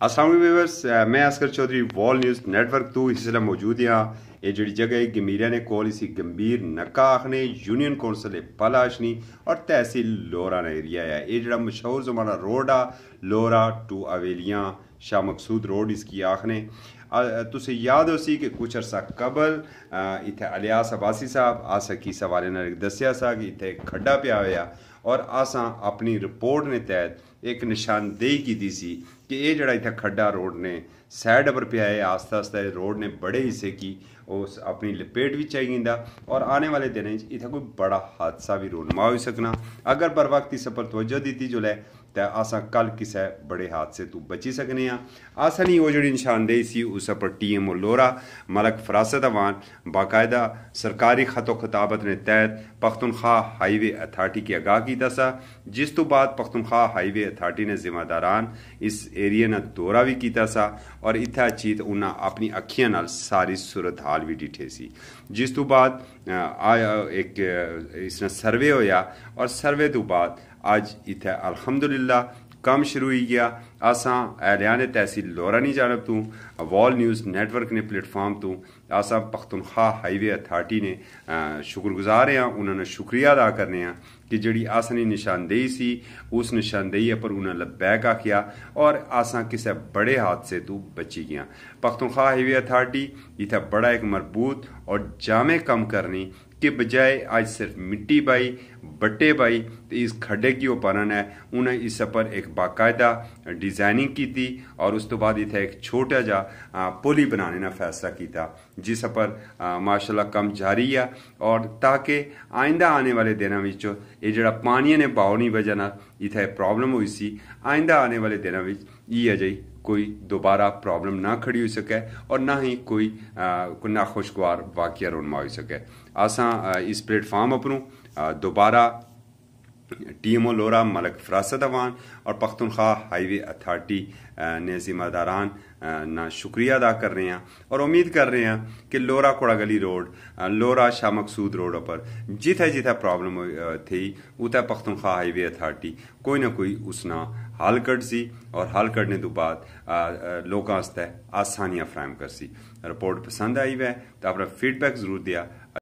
अस्सलाम वालेकुम व्यूअर्स, मैं Asghar Chaudhry wall news network तो इसलिए मौजूद यहाँ ये जी जगह गमीरिया ने कोल इसी गंभीर नक्का आखने यूनियन कौंसल पलाशनी और तहसील लोरा ने एरिया है ये जड़ा मशहूर जमाना रोड आ लोरा टू अवेलियाँ शाह मकसूद रोड इसकी आखने तुझे याद हो सी कि कुछ अरसा कबल इतने अलियास अब्बासी साहब आसा की सवाल ने दसिया सा कि इतने खड्डा पिया होया और आसा अपनी रिपोर्ट ने तहत एक निशानदेही की दी सी कि ये जड़ा इतना खड्डा रोड ने साइड पर पिया है आस्ता आस्ता रोड ने बड़े हिस्से की उस अपनी लपेट भी चाहिए और आने वाले दिन इतना कोई बड़ा हादसा भी रोनमा हो सकना अगर बर वक्त इस पर तवज्जो दी जो है तो आसा कल किसी बड़े हादसे तो बची सकने आसा नहीं वो जी निशानदेही सी उस पर TMO लोरा मलक फरासत अवान बाकायदा सरकारी खतो खिताबत ने तहत पख्तूनख्वा हाईवे अथॉरिटी की आगाह किया सा जिस तो बाद पख्तूनख्वा हाईवे अथॉरिटी ने जिम्मेदारान इस एरिया ने दौरा भी किया सा और इतना चीत उन्हें अपनी अखियां नाल सारी सूरत हाल भी डिठे सी जिस तो बाद एक इसने सर्वे होया और सर्वे तो बाद आज इतना अल्हम्दुलिल्लाह काम शुरू हो गया आसा एहलियान तहसील लोरा नहीं जानब तू वॉल न्यूज़ नेटवर्क ने प्लेटफॉर्म तू आसा पख्तूनख्वा हाईवे अथॉरिटी ने शुक्रगुजार हैं उन्होंने शुक्रिया अदा करने हैं कि जड़ी आसनी निशानदेही सी उस निशानदेही पर उन्होंने लबैक आखिया और आसा किसी बड़े हादसे तो बची गया पख्तूनख्वा हाईवे अथॉरिटी इतना बड़ा एक मरबूत और जामे कम करनी के बजाय आज सिर्फ मिट्टी बाई बट्टे बाई तो इस खड्डे की ओपन है उन्हें इस पर एक बाकायदा डिज़ाइनिंग की थी और उस तो बाद इतना एक छोटा जा पुली बनाने का फैसला किया जिस पर माशाल्लाह कम जारी है और ताकि आइंदा आने वाले दिनों में ये जड़ा पानी ने बहाव वजह ना इतना प्रॉब्लम हुई सी आइंदा आने वाले दिनों में ये अजय कोई दोबारा प्रॉब्लम ना खड़ी हो सके और ना ही कोई नाखुशगवार वाक़या रोनमा हो सके आसा इस प्लेटफॉर्म अपनों दोबारा TMO लोरा मलक फरासत अवान और पख्तूनख्वा हाईवे अथॉरिटी ने जिम्मेदारान ना शुक्रिया अदा कर रहे हैं और उम्मीद कर रहे हैं कि लोरा कोड़ा गली रोड लोरा शाह मकसूद रोड पर जिथे जिथे प्रॉब्लम थी उतना पख्तूनख्वा हाईवे अथॉरिटी कोई ना कोई उसना हल कड़ सी और हल करने तो बाद लोगों आसानियां फ्राहम कर सी रिपोर्ट पसंद आई वै तो अपना फीडबैक जरूर दिया।